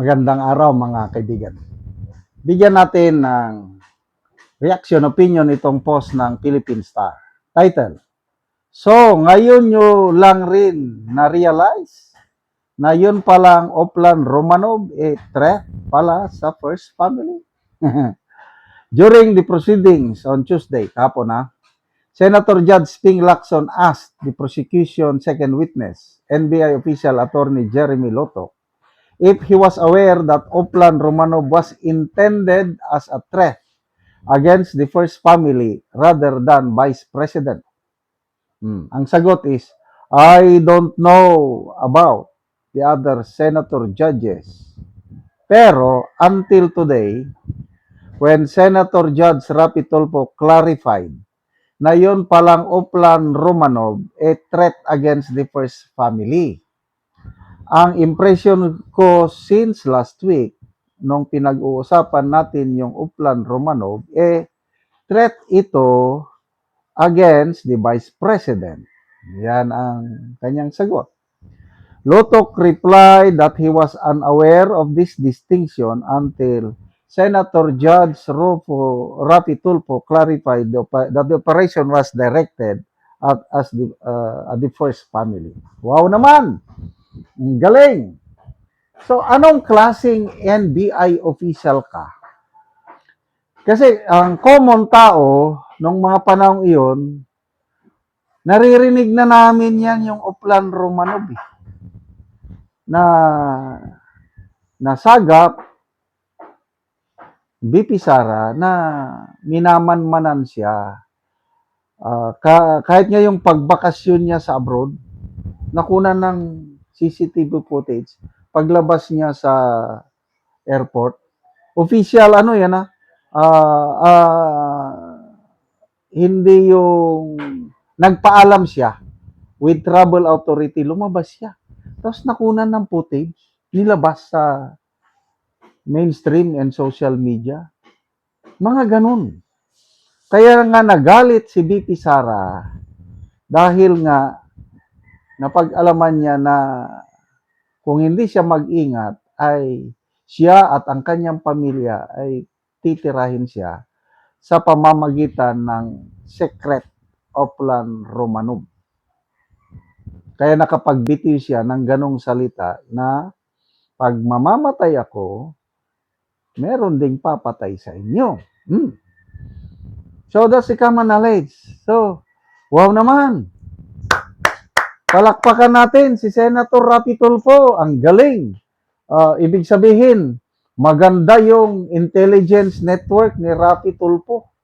Magandang araw mga kaibigan. Bigyan natin ng reaction opinion itong post ng Philippine Star. Title, so ngayon nyo lang rin na-realize na yun palang Oplan Romanov threat pala sa first family? During the proceedings on Tuesday, kahapon Senator Judge Ping Lacson asked the prosecution second witness, NBI official attorney Jeremy Lotto, if he was aware that Oplan Romanov was intended as a threat against the first family rather than Vice President. Ang sagot is, I don't know about the other senator judges. Pero until today, when Senator Judge Rapi Tulfo clarified na yon palang Oplan Romanov threat against the first family. Ang impression ko since last week, nung pinag-uusapan natin yung Oplan Romanov, threat ito against the Vice President. Yan ang kanyang sagot. Lotok replied that he was unaware of this distinction until Senator Judge Rapi Tulfo clarified that the operation was directed at the first family. Wow naman! Galing! So, anong klaseng NBI official ka? Kasi ang common tao, nung mga panahong iyon, naririnig na namin yan yung Oplan Romanov na nasagap BP Sara na minamanmanan siya. Kahit nga yung pagbakasyon niya sa abroad, nakunan ng CCTV footage, paglabas niya sa airport, official hindi yung nagpaalam siya with travel authority, lumabas siya. Tapos nakunan ng footage, nilabas sa mainstream and social media. Mga ganun. Kaya nga nagalit si BP Sara dahil nga napag-alaman niya na kung hindi siya mag-ingat ay siya at ang kanyang pamilya ay titirahin siya sa pamamagitan ng secret Oplan Romanov. Kaya nakapagbitiw siya ng ganong salita na pag mamamatay ako, meron ding papatay sa inyo. So that's the common knowledge. So, wow naman. Palakpakan natin si Senator Rapi Tulfo. Ang galing. Ibig sabihin, maganda yung intelligence network ni Rapi Tulfo.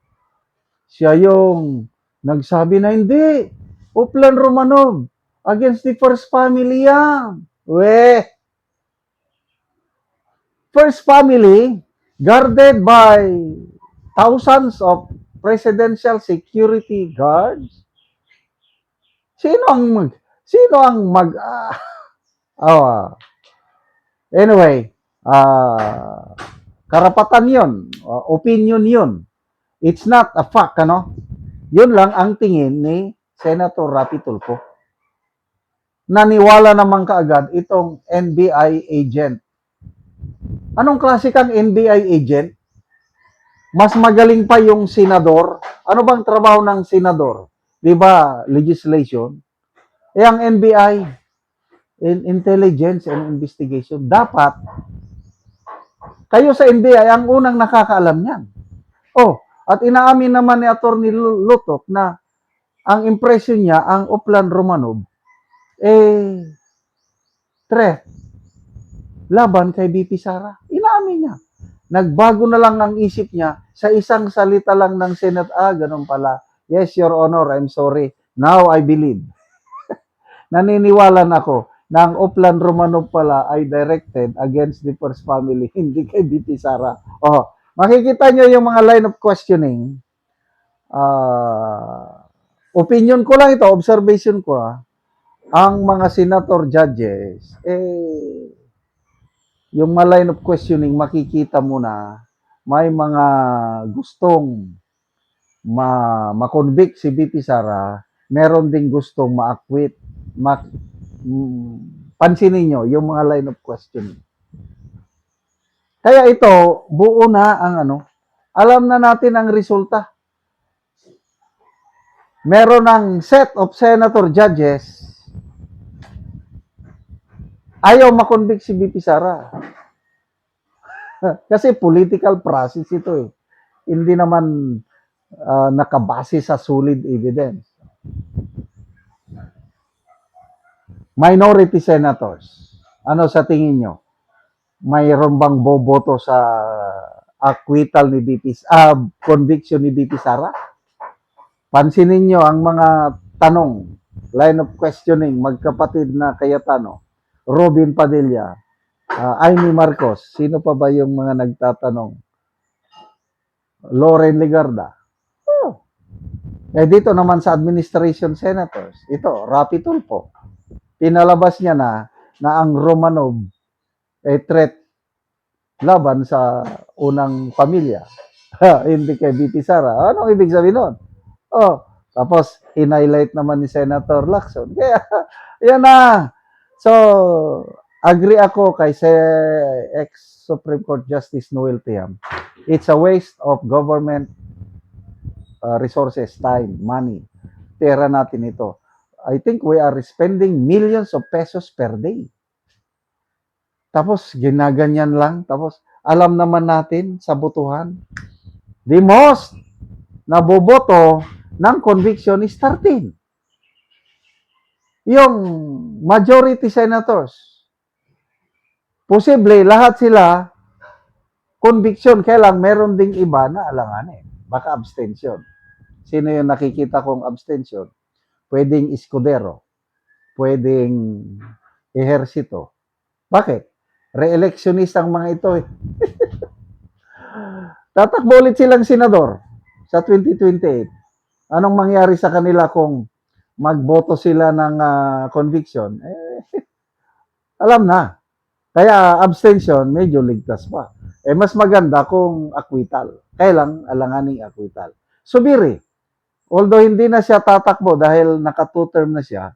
Siya yung nagsabi na hindi. Oplan Romanov against the first family yan. First family guarded by thousands of presidential security guards. Sino ang mag anyway, karapatan 'yon, opinion 'yon. It's not a fact, Yun lang ang tingin ni Senator Rapi Tulfo. Naniwala naman kaagad itong NBI agent. Anong klase kang NBI agent? Mas magaling pa yung senador. Ano bang trabaho ng senador? 'Di ba, legislation? Ang NBI, Intelligence and Investigation, dapat kayo sa NBI ang unang nakakaalam niyan. At inaamin naman ni Atty. Lutok na ang impression niya, ang Oplan Romanov, threat laban kay BP Sara. Inaamin niya. Nagbago na lang ang isip niya sa isang salita lang ng Senate. Ganun pala. Yes, Your Honor, I'm sorry. Now I believe. Naniniwala na ako na ang Oplan Romanov pala ay directed against the first family, hindi kay BP Sara. Makikita nyo yung mga line of questioning. Opinion ko lang ito, observation ko ang mga senator judges, yung mga line of questioning, makikita mo na may mga gustong ma-convict si BP Sara, meron ding gustong ma-acquit. Pansinin nyo yung mga line of questioning. Kaya ito, buo na ang ano, alam na natin ang resulta. Meron ng set of senator judges, ayaw makonvict si VP Sara. Kasi political process ito eh. Hindi naman nakabase sa solid evidence. Minority senators, ano sa tingin nyo? Mayroon bang boboto sa acquittal ni conviction ni VP Sara? Pansinin nyo ang mga tanong, line of questioning, magkapatid na Cayetano, Robin Padilla, Amy Marcos, sino pa ba yung mga nagtatanong? Loren Legarda. Oh. Dito naman sa administration senators, ito, Rapi Tulfo. Pinalabas niya na ang Romanov ay threat laban sa unang pamilya. Hindi kay VP Sara. Anong ibig sabihin nun? Oh, tapos in-highlight naman ni Senator Lacson. Kaya, yan na. So, agree ako kay ex-Supreme Court Justice Noel Tiam. It's a waste of government resources, time, money. Pera natin ito. I think we are spending millions of pesos per day. Tapos, ginaganyan lang. Tapos, alam naman natin sa botohan. The most naboboto ng conviction is 13. Yung majority senators, posible lahat sila conviction. Kaya lang, meron ding iba na alanganin. Baka abstention. Sino yung nakikita kong abstention? Pwedeng Escudero. Pwedeng Ejercito. Bakit? Re-electionist ang mga ito eh. Tatakbo ulit silang senador sa 2028. Anong mangyari sa kanila kung magboto sila ng conviction? Alam na. Kaya abstention, medyo ligtas pa. Mas maganda kung acquittal. Kaya lang, alanganing acquittal. Subiri, although hindi na siya tatakbo dahil naka-2-term na siya,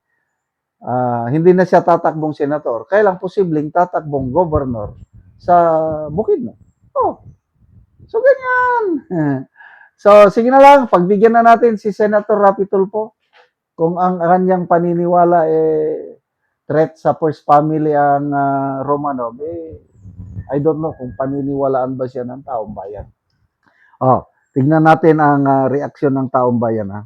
hindi na siya tatakbong senator, kaya lang posibleng tatakbong governor sa Bukidnon. Oh, so ganyan. So, sige na lang, pagbigyan na natin si Senator Rapi Tulfo kung ang kanyang paniniwala threat sa first family ang Romanov, I don't know kung paniniwalaan ba siya ng taong bayan. Oh, tignan natin ang reaksyon ng taong bayan ha.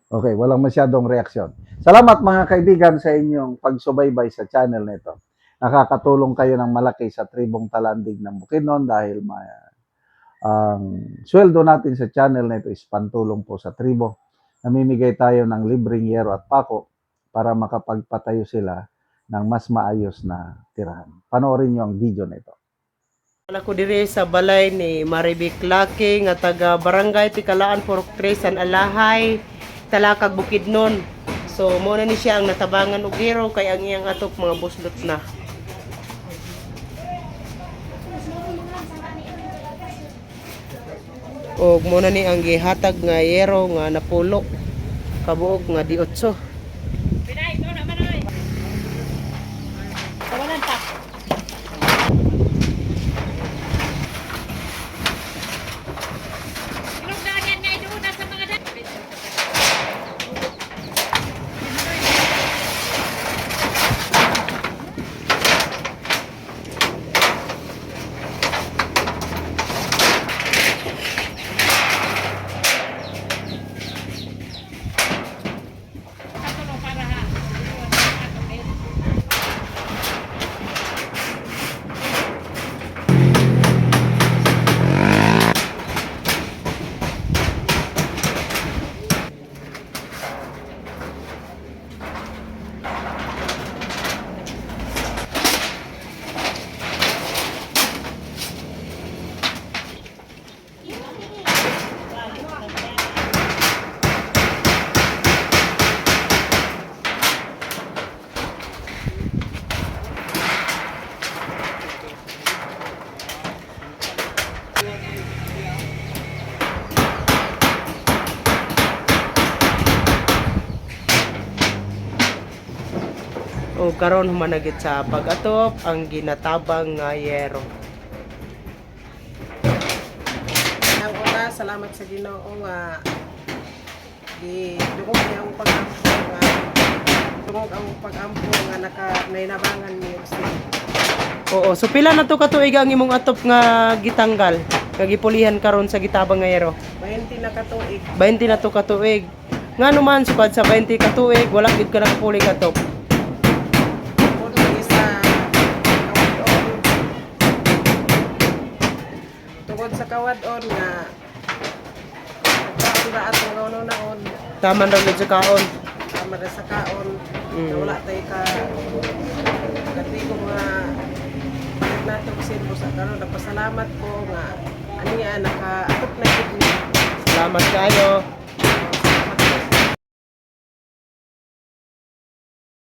Okay, walang masyadong reaksyon. Salamat mga kaibigan sa inyong pagsubaybay sa channel nito. Nakakatulong kayo ng malaki sa tribong Talandig ng Bukidnon dahil ang sweldo natin sa channel nito is pantulong po sa tribo. Namimigay tayo ng libreng yero at pako para makapagpatayo sila ng mas maayos na tirahan. Panoorin nyo ang video nito. Ako diri sa balay ni Maribik Laki nga taga Barangay Tikalaan Purok 3 San Alahay, Talakag Bukidnon. So mo na ni siya ang natabangan og hero kay ang iyang atok mga buslot na. Og mo na ni ang gihatag nga yero nga napulo kabuok nga di 8. O karon humanagit sa pag-atop ang ginatabang nga yero. Ang una, salamat sa Ginoo nga gidungog niya ang pag-ampo nga dungog ang pag-ampo nga nainabangan niyo si Oo, so pila na to katuig ang imong atop nga gitanggal, nga gipulihan karon sa gitabang nga yero? 20 na katuig. 20 na to katuig. Nga naman sukad sa 20 katuig, wala gid ka nakapuli katop. Kung isa kawadon tungod sa kawadon nga kaon ra ato nga uno-naon Taman raw gid sa kaon. tama ra sa kaon Mm. na wala tay ka katigo nga nato sin mo sa karon nagpasalamat ko nga aniya naka-atop na gid ni. Salamat kayo.